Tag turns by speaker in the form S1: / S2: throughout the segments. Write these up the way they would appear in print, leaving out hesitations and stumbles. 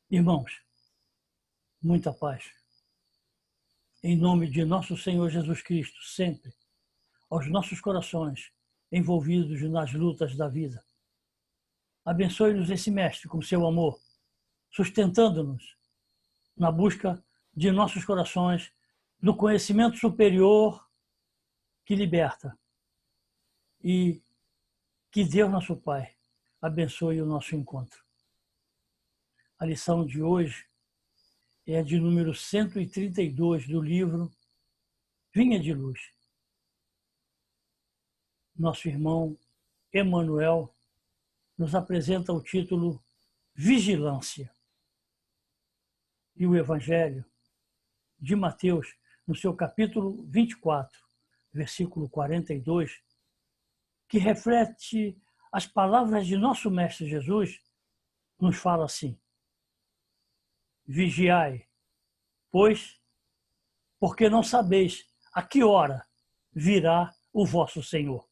S1: Irmãos, muita paz. Em nome de nosso Senhor Jesus Cristo, sempre, aos nossos corações envolvidos nas lutas da vida. Abençoe-nos esse Mestre com seu amor, sustentando-nos na busca de nossos corações, no conhecimento superior que liberta. E que Deus, nosso Pai, abençoe o nosso encontro. A lição de hoje é de número 132 do livro Vinha de Luz. Nosso irmão Emanuel nos apresenta o título Vigilância. E o Evangelho de Mateus, no seu capítulo 24, versículo 42, que reflete as palavras de nosso Mestre Jesus, nos fala assim: vigiai, pois, porque não sabeis a que hora virá o vosso Senhor.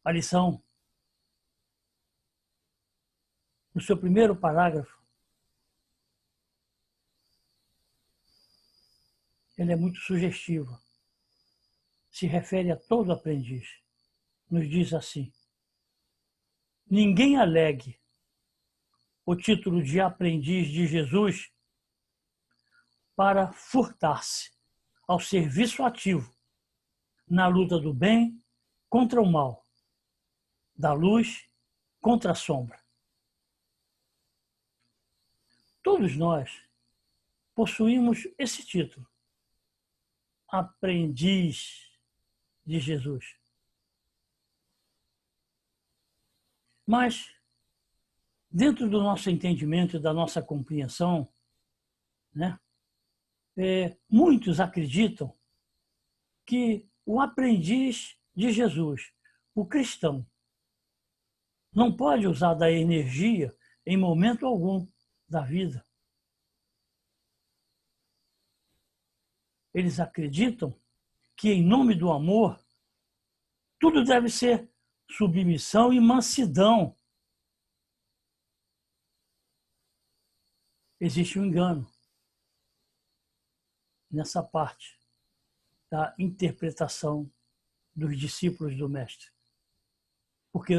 S1: A lição, no seu primeiro parágrafo, ela é muito sugestiva. Se refere a todo aprendiz. Nos diz assim: ninguém alegue o título de aprendiz de Jesus para furtar-se ao serviço ativo na luta do bem contra o mal, da luz contra a sombra. Todos nós possuímos esse título, aprendiz de Jesus. Mas, dentro do nosso entendimento e da nossa compreensão, muitos acreditam que o aprendiz de Jesus, o cristão, não pode usar da energia em momento algum da vida. Eles acreditam que, em nome do amor, tudo deve ser submissão e mansidão. Existe um engano nessa parte da interpretação dos discípulos do Mestre. Porque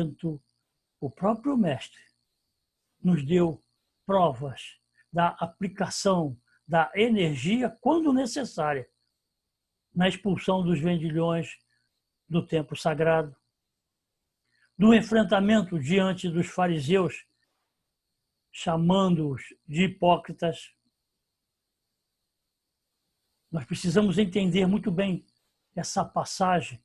S1: o próprio Mestre nos deu provas da aplicação da energia quando necessária na expulsão dos vendilhões do templo sagrado, do enfrentamento diante dos fariseus, chamando-os de hipócritas. Nós precisamos entender muito bem essa passagem.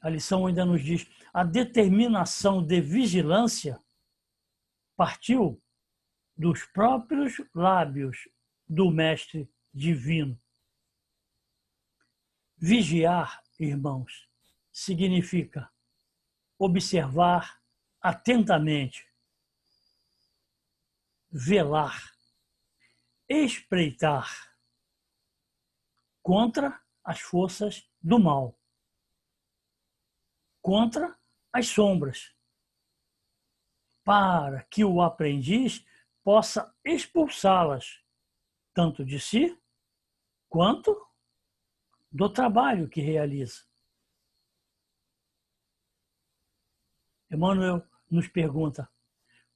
S1: A lição ainda nos diz: a determinação de vigilância partiu dos próprios lábios do Mestre Divino. Vigiar, irmãos, significa observar atentamente, velar, espreitar contra as forças do mal, contra as sombras, para que o aprendiz possa expulsá-las, tanto de si quanto do trabalho que realiza. Emmanuel nos pergunta: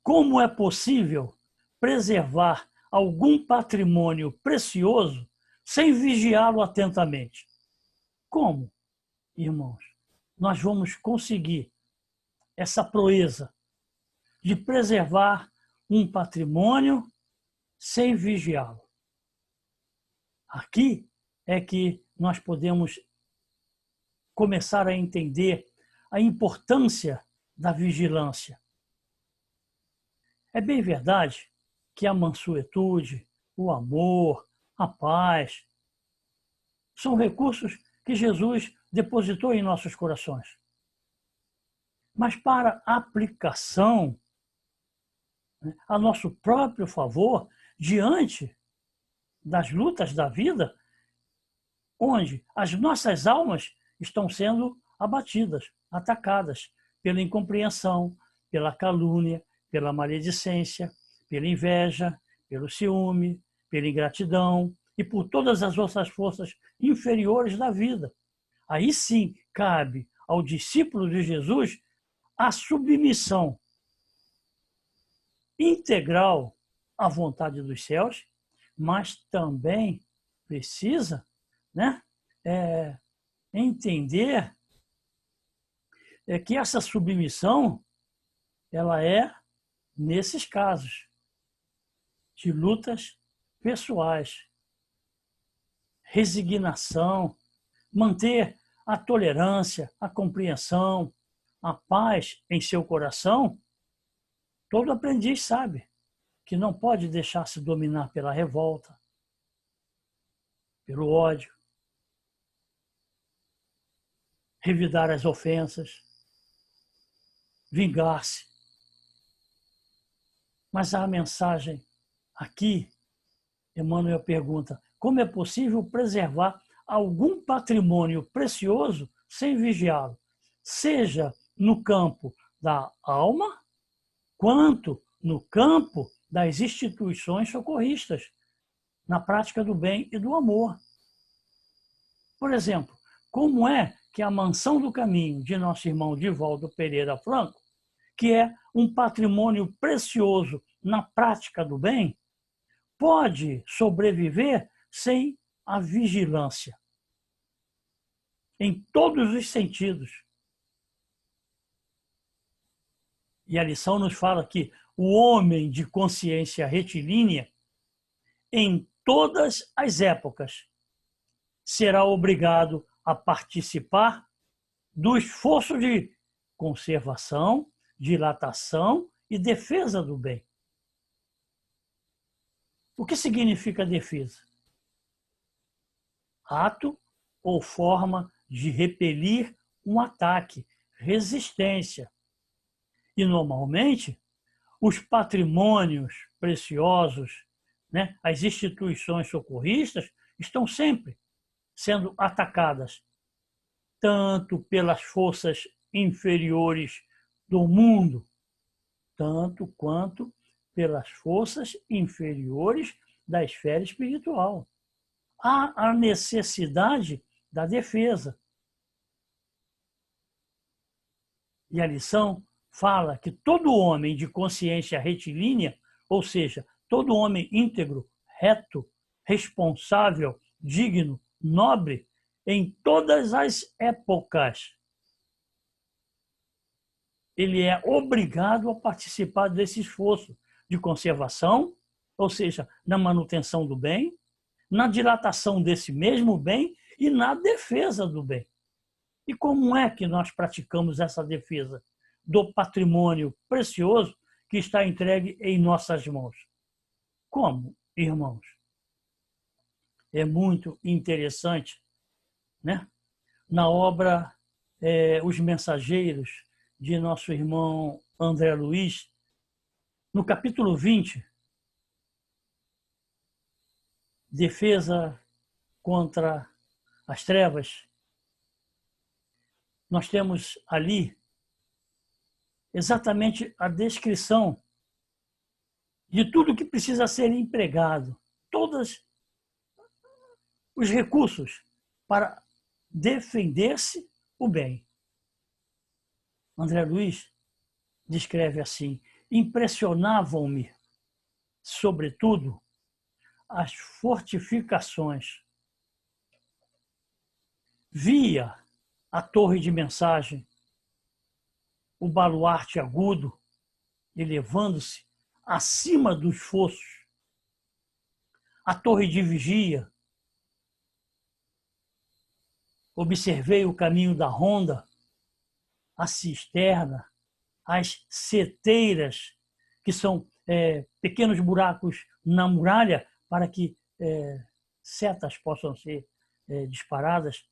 S1: como é possível preservar algum patrimônio precioso sem vigiá-lo atentamente? Como, irmãos, nós vamos conseguir essa proeza de preservar um patrimônio sem vigiá-lo? Aqui é que nós podemos começar a entender a importância da vigilância. É bem verdade que a mansuetude, o amor, a paz são recursos que Jesus depositou em nossos corações. Mas para aplicação a nosso próprio favor, diante das lutas da vida, onde as nossas almas estão sendo abatidas, atacadas pela incompreensão, pela calúnia, pela maledicência, pela inveja, pelo ciúme, pela ingratidão e por todas as outras forças inferiores da vida. Aí sim cabe ao discípulo de Jesus a submissão integral à vontade dos céus, mas também precisa, né, entender que essa submissão ela é nesses casos de lutas pessoais, resignação, manter a tolerância, a compreensão, a paz em seu coração. Todo aprendiz sabe que não pode deixar-se dominar pela revolta, pelo ódio, revidar as ofensas, vingar-se. Mas a mensagem aqui, Emmanuel pergunta, como é possível preservar algum patrimônio precioso sem vigiá-lo, seja no campo da alma, quanto no campo das instituições socorristas, na prática do bem e do amor. Por exemplo, como é que a Mansão do Caminho de nosso irmão Divaldo Pereira Franco, que é um patrimônio precioso na prática do bem, pode sobreviver sem a vigilância, em todos os sentidos. E a lição nos fala que o homem de consciência retilínea, em todas as épocas, será obrigado a participar do esforço de conservação, dilatação e defesa do bem. O que significa defesa? Ato ou forma de repelir um ataque, resistência. E, normalmente, os patrimônios preciosos, né, as instituições socorristas, estão sempre sendo atacadas, tanto pelas forças inferiores do mundo, tanto quanto pelas forças inferiores da esfera espiritual. Há a necessidade da defesa. E a lição fala que todo homem de consciência retilínea, ou seja, todo homem íntegro, reto, responsável, digno, nobre, em todas as épocas, ele é obrigado a participar desse esforço de conservação, ou seja, na manutenção do bem, na dilatação desse mesmo bem e na defesa do bem. E como é que nós praticamos essa defesa do patrimônio precioso que está entregue em nossas mãos? Como, irmãos? É muito interessante, né? Na obra Os Mensageiros, de nosso irmão André Luiz, no capítulo 20, Defesa contra as Trevas, nós temos ali exatamente a descrição de tudo que precisa ser empregado, todos os recursos para defender-se o bem. André Luiz descreve assim: impressionavam-me, sobretudo, as fortificações. Via a torre de mensagem, o baluarte agudo, elevando-se acima dos fossos, a torre de vigia. Observei o caminho da ronda, a cisterna, as seteiras, que são pequenos buracos na muralha para que setas possam ser disparadas.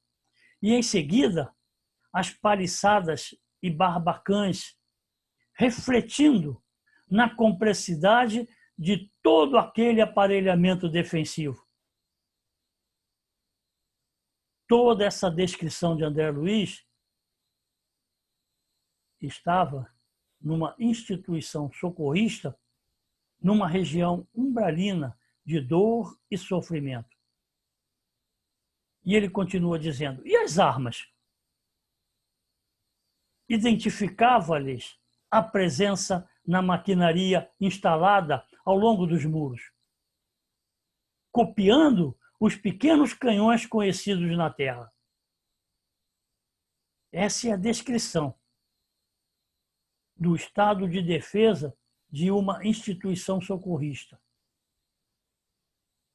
S1: E, em seguida, as paliçadas e barbacãs, refletindo na complexidade de todo aquele aparelhamento defensivo. Toda essa descrição de André Luiz estava numa instituição socorrista, numa região umbralina de dor e sofrimento. E ele continua dizendo, e as armas? Identificava-lhes a presença na maquinaria instalada ao longo dos muros, copiando os pequenos canhões conhecidos na terra. Essa é a descrição do estado de defesa de uma instituição socorrista.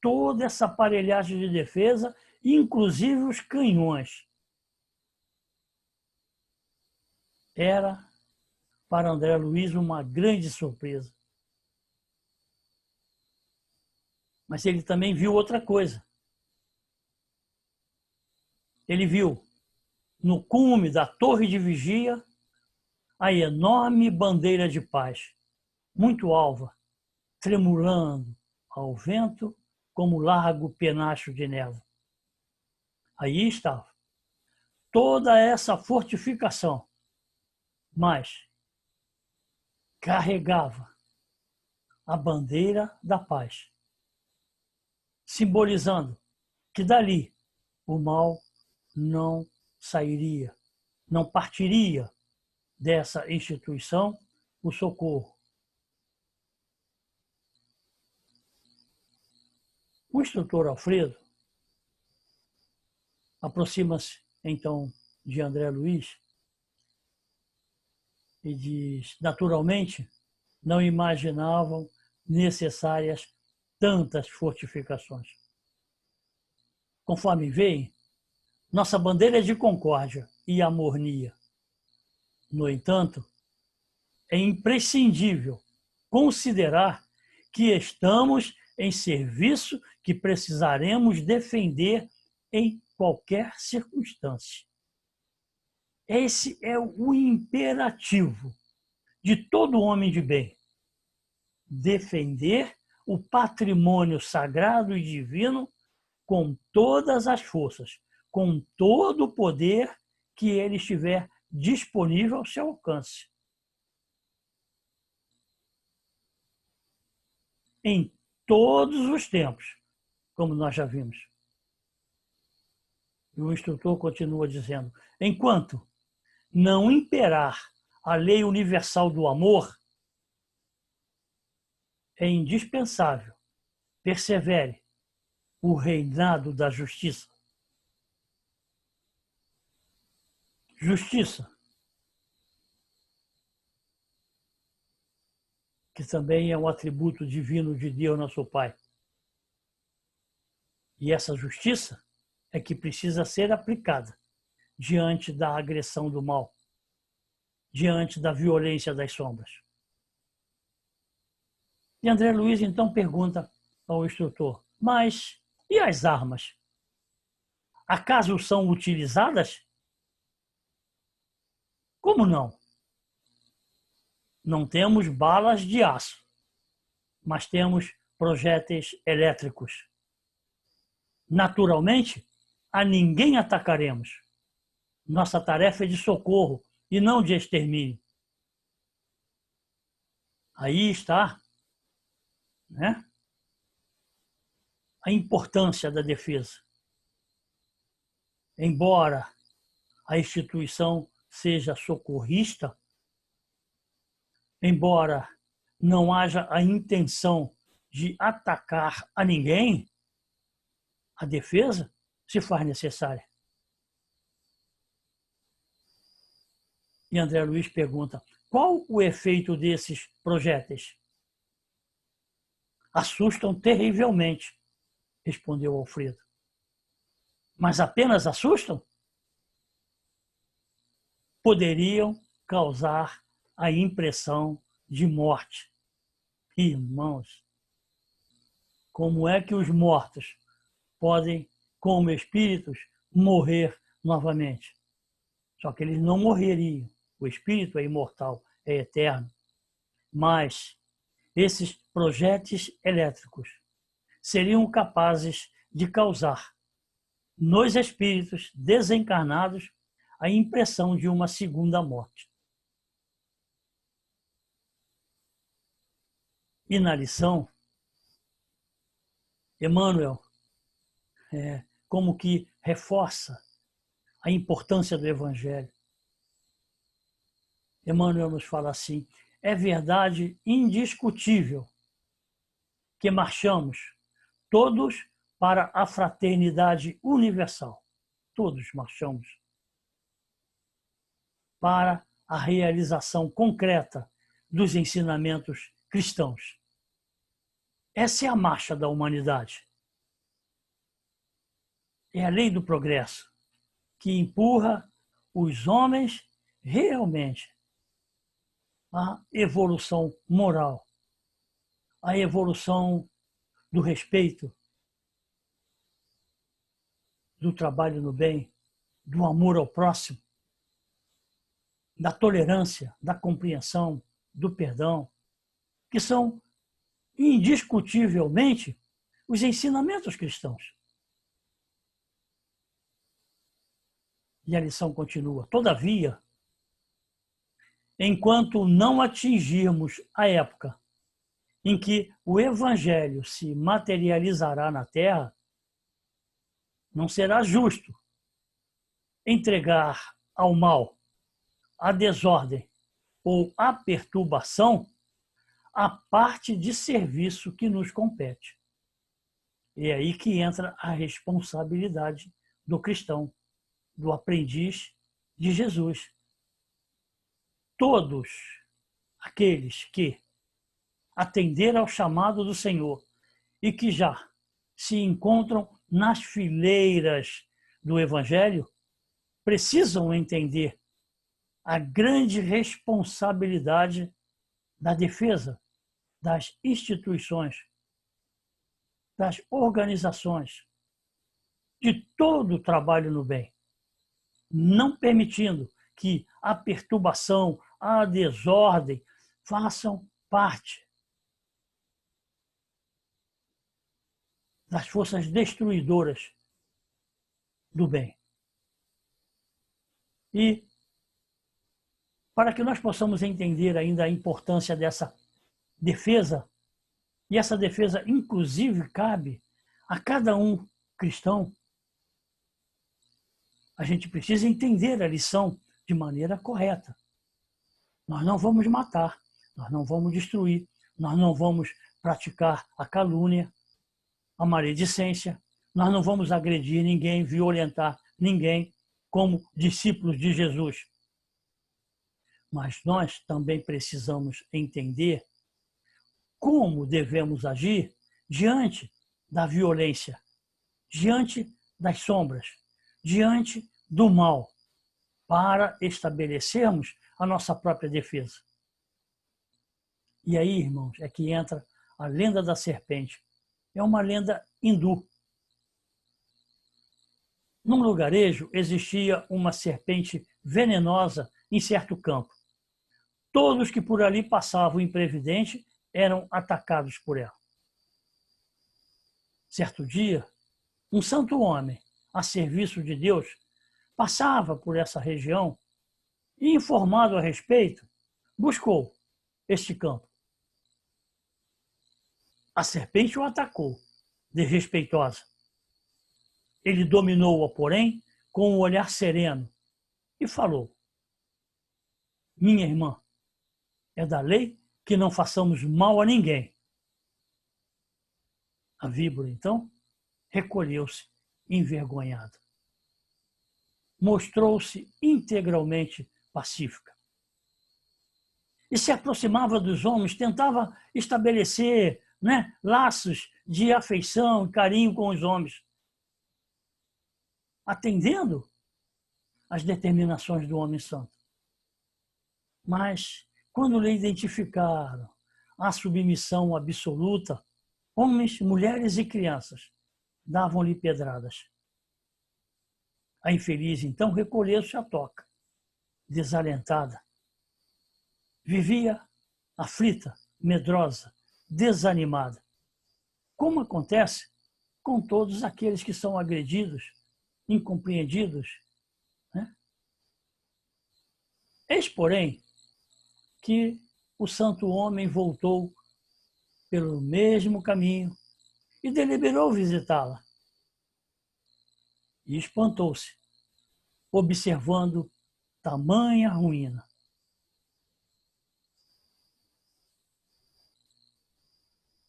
S1: Toda essa aparelhagem de defesa, inclusive os canhões, era para André Luiz uma grande surpresa. Mas ele também viu outra coisa. Ele viu no cume da torre de vigia a enorme bandeira de paz, muito alva, tremulando ao vento como largo penacho de névoa. Aí estava toda essa fortificação, mas carregava a bandeira da paz, simbolizando que dali o mal não sairia, não partiria dessa instituição o socorro. O instrutor Alfredo aproxima-se, então, de André Luiz e diz, naturalmente, não imaginavam necessárias tantas fortificações. Conforme veem, nossa bandeira é de concórdia e harmonia. No entanto, é imprescindível considerar que estamos em serviço que precisaremos defender em qualquer circunstância. Esse é o imperativo de todo homem de bem. Defender o patrimônio sagrado e divino com todas as forças, com todo o poder que ele estiver disponível ao seu alcance. Em todos os tempos, como nós já vimos. E o instrutor continua dizendo, enquanto não imperar a lei universal do amor, é indispensável, persevere, o reinado da justiça. Justiça, que também é um atributo divino de Deus, nosso Pai. E essa justiça é que precisa ser aplicada diante da agressão do mal, diante da violência das sombras. E André Luiz então pergunta ao instrutor, mas e as armas? Acaso são utilizadas? Como não? Não temos balas de aço, mas temos projéteis elétricos. Naturalmente, a ninguém atacaremos. Nossa tarefa é de socorro e não de extermínio. Aí está, né, a importância da defesa. Embora a instituição seja socorrista, embora não haja a intenção de atacar a ninguém, a defesa se faz necessária. E André Luiz pergunta, qual o efeito desses projéteis? Assustam terrivelmente, respondeu Alfredo. Mas apenas assustam? Poderiam causar a impressão de morte. Irmãos, como é que os mortos podem, como espíritos, morrer novamente? Só que eles não morreriam. O espírito é imortal, é eterno. Mas esses projéteis elétricos seriam capazes de causar nos espíritos desencarnados a impressão de uma segunda morte. E na lição, Emmanuel como que reforça a importância do Evangelho. Emmanuel nos fala assim: é verdade indiscutível que marchamos todos para a fraternidade universal. Todos marchamos para a realização concreta dos ensinamentos cristãos. Essa é a marcha da humanidade. É a lei do progresso que empurra os homens realmente à evolução moral, à evolução do respeito, do trabalho no bem, do amor ao próximo, da tolerância, da compreensão, do perdão, que são indiscutivelmente os ensinamentos cristãos. E a lição continua. Todavia, enquanto não atingirmos a época em que o Evangelho se materializará na Terra, não será justo entregar ao mal, à desordem ou à perturbação a parte de serviço que nos compete. É aí que entra a responsabilidade do cristão, do aprendiz de Jesus. Todos aqueles que atenderam ao chamado do Senhor e que já se encontram nas fileiras do Evangelho precisam entender a grande responsabilidade da defesa das instituições, das organizações, de todo o trabalho no bem, não permitindo que a perturbação, a desordem façam parte das forças destruidoras do bem. E para que nós possamos entender ainda a importância dessa defesa, e essa defesa inclusive cabe a cada um cristão, a gente precisa entender a lição de maneira correta. Nós não vamos matar, nós não vamos destruir, nós não vamos praticar a calúnia, a maledicência, nós não vamos agredir ninguém, violentar ninguém como discípulos de Jesus. Mas nós também precisamos entender como devemos agir diante da violência, diante das sombras, diante do mal, para estabelecermos a nossa própria defesa. E aí, irmãos, é que entra a lenda da serpente. É uma lenda hindu. Num lugarejo existia uma serpente venenosa em certo campo. Todos que por ali passavam imprevidente eram atacados por ela. Certo dia, um santo homem, a serviço de Deus, passava por essa região e, informado a respeito, buscou este campo. A serpente o atacou, desrespeitosa. Ele dominou-a, porém, com um olhar sereno e falou: minha irmã, é da lei que não façamos mal a ninguém. A víbora, então, recolheu-se envergonhada. Mostrou-se integralmente pacífica. E se aproximava dos homens, tentava estabelecer laços de afeição e carinho com os homens, atendendo às determinações do homem santo. Mas, quando lhe identificaram a submissão absoluta, homens, mulheres e crianças davam-lhe pedradas. A infeliz, então, recolheu-se à toca, desalentada. Vivia aflita, medrosa, desanimada, como acontece com todos aqueles que são agredidos incompreendidos, né? Eis, porém, que o santo homem voltou pelo mesmo caminho e deliberou visitá-la. E espantou-se, observando tamanha ruína.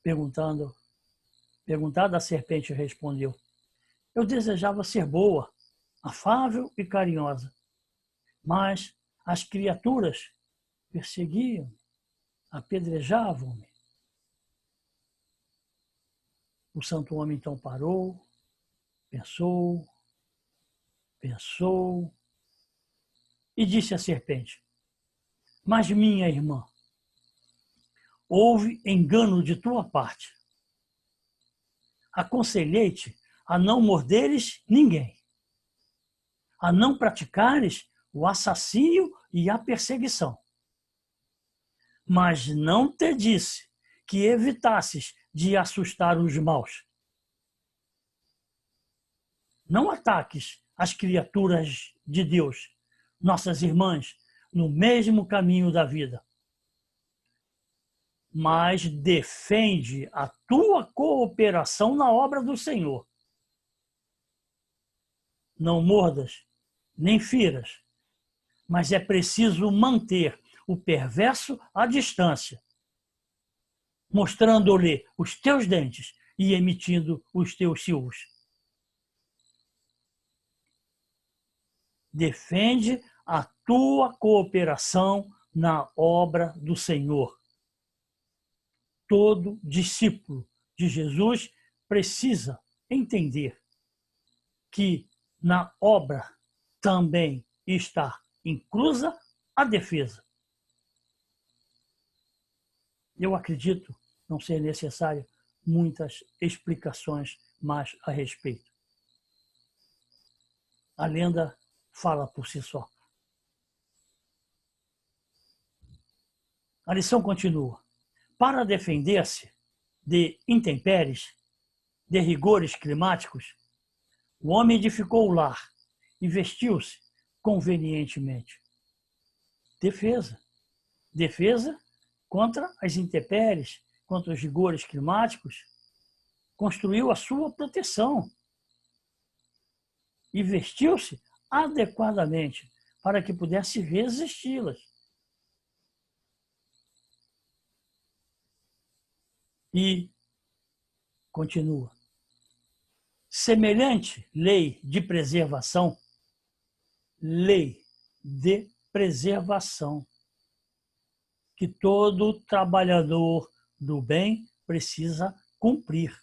S1: Perguntada, a serpente respondeu: eu desejava ser boa, afável e carinhosa, mas as criaturas perseguiam-me, apedrejavam-me. O santo homem então parou, pensou e disse à serpente: mas minha irmã, houve engano de tua parte. Aconselhei-te a não morderes ninguém, a não praticares o assassínio e a perseguição. Mas não te disse que evitasses de assustar os maus. Não ataques as criaturas de Deus, nossas irmãs, no mesmo caminho da vida. Mas defende a tua cooperação na obra do Senhor. Não mordas, nem firas, mas é preciso manter o perverso à distância, mostrando-lhe os teus dentes e emitindo os teus silvos. Defende a tua cooperação na obra do Senhor. Todo discípulo de Jesus precisa entender que na obra também está inclusa a defesa. Eu acredito não ser necessário muitas explicações mais a respeito. A lenda fala por si só. A lição continua. Para defender-se de intempéries, de rigores climáticos, o homem edificou o lar e vestiu-se convenientemente. Defesa. Defesa contra as intempéries, contra os rigores climáticos. Construiu a sua proteção e vestiu-se adequadamente para que pudesse resisti-las. E continua. Semelhante lei de preservação, que todo trabalhador do bem precisa cumprir.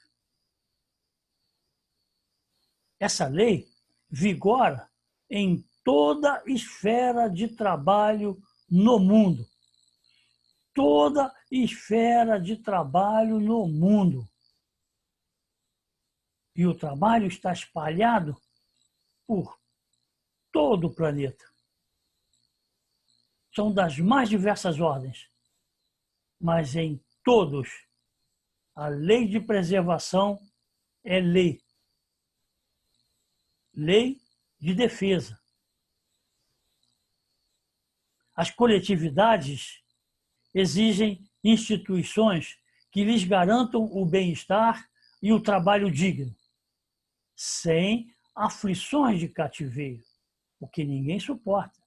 S1: Essa lei vigora em toda esfera de trabalho no mundo. Toda esfera de trabalho no mundo. E o trabalho está espalhado por todo o planeta. São das mais diversas ordens, mas em todos a lei de preservação é lei. Lei de defesa. As coletividades exigem instituições que lhes garantam o bem-estar e o trabalho digno, sem aflições de cativeiro, o que ninguém suporta,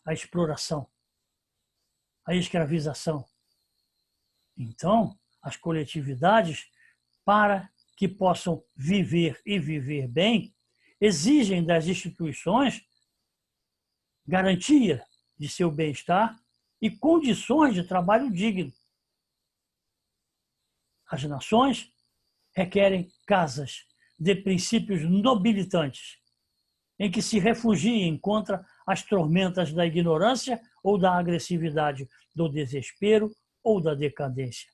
S1: a exploração, a escravização. Então, as coletividades, para que possam viver e viver bem, exigem das instituições garantia de seu bem-estar e condições de trabalho digno. As nações requerem casas de princípios nobilitantes, em que se refugiem contra as tormentas da ignorância ou da agressividade, do desespero ou da decadência.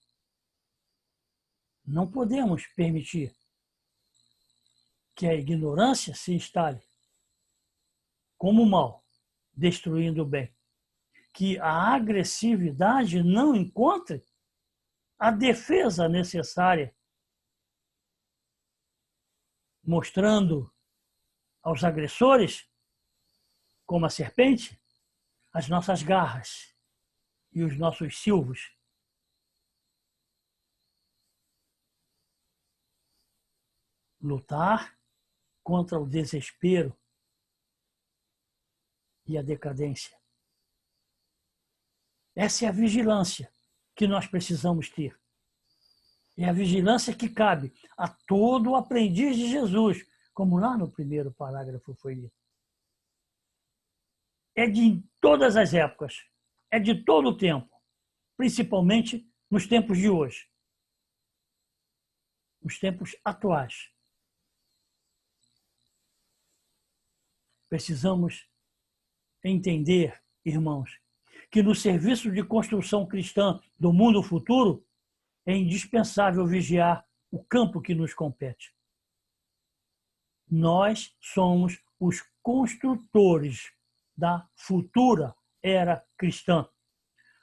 S1: Não podemos permitir que a ignorância se instale como mal, destruindo o bem. Que a agressividade não encontre a defesa necessária, mostrando aos agressores, como a serpente, as nossas garras e os nossos silvos. Lutar contra o desespero e a decadência. Essa é a vigilância que nós precisamos ter. É a vigilância que cabe a todo aprendiz de Jesus, como lá no primeiro parágrafo foi dito. É de todas as épocas, é de todo o tempo, principalmente nos tempos de hoje, nos tempos atuais. Precisamos entender, irmãos, que no serviço de construção cristã do mundo futuro é indispensável vigiar o campo que nos compete. Nós somos os construtores da futura era cristã.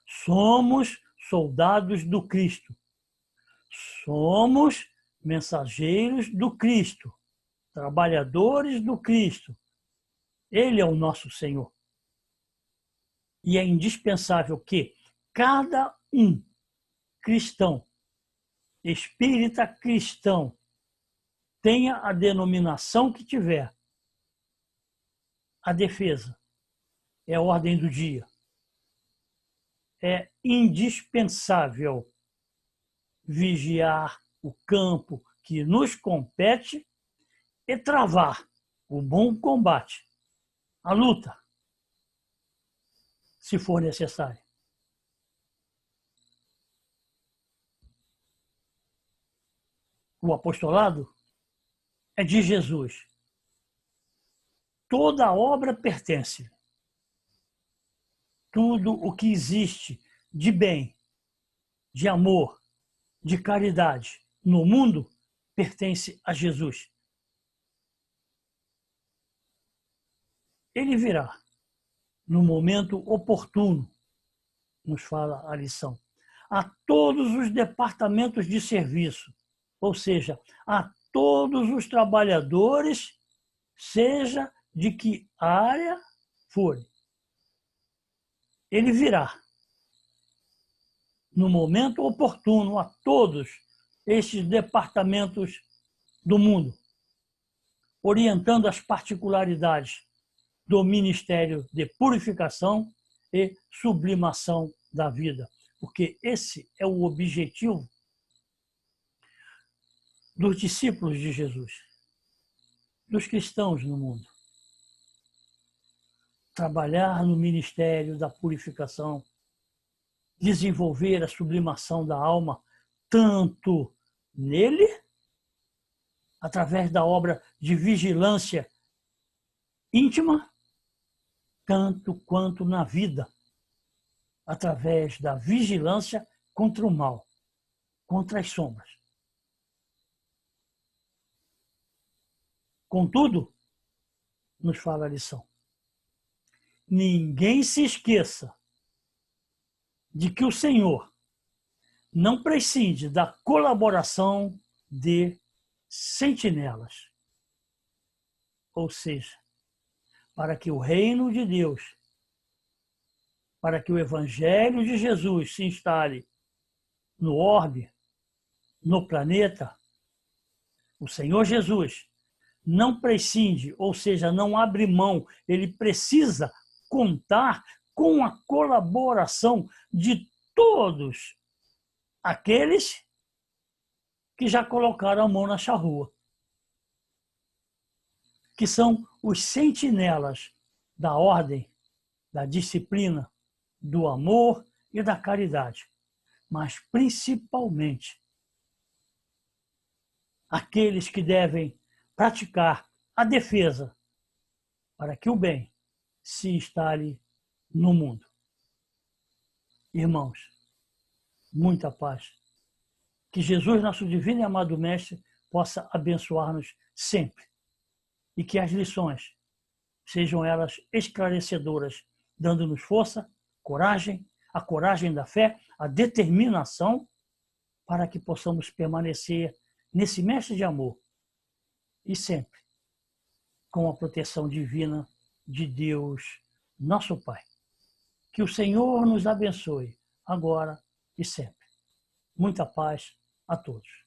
S1: Somos soldados do Cristo. Somos mensageiros do Cristo, trabalhadores do Cristo. Ele é o nosso Senhor. E é indispensável que cada um cristão, espírita cristão, tenha a denominação que tiver. A defesa é a ordem do dia. É indispensável vigiar o campo que nos compete e travar o bom combate, a luta, se for necessário. O apostolado é de Jesus. Toda obra pertence. Tudo o que existe de bem, de amor, de caridade no mundo pertence a Jesus. Ele virá no momento oportuno, nos fala a lição, a todos os departamentos de serviço, ou seja, a todos os trabalhadores, seja de que área for. Ele virá no momento oportuno a todos estes departamentos do mundo, orientando as particularidades do ministério de purificação e sublimação da vida, porque esse é o objetivo dos discípulos de Jesus, dos cristãos no mundo. Trabalhar no ministério da purificação, desenvolver a sublimação da alma, tanto nele, através da obra de vigilância íntima, tanto quanto na vida, através da vigilância contra o mal, contra as sombras. Contudo, nos fala a lição, ninguém se esqueça de que o Senhor não prescinde da colaboração de sentinelas. Ou seja, para que o reino de Deus, para que o Evangelho de Jesus se instale no orbe, no planeta, o Senhor Jesus não prescinde, ou seja, não abre mão, ele precisa contar com a colaboração de todos aqueles que já colocaram a mão na charrua, que são os sentinelas da ordem, da disciplina, do amor e da caridade, mas principalmente aqueles que devem praticar a defesa para que o bem se instale no mundo. Irmãos, muita paz. Que Jesus, nosso divino e amado Mestre, possa abençoar-nos sempre. E que as lições sejam elas esclarecedoras, dando-nos força, coragem, a coragem da fé, a determinação, para que possamos permanecer nesse mestre de amor e sempre com a proteção divina de Deus, nosso Pai. Que o Senhor nos abençoe, agora e sempre. Muita paz a todos.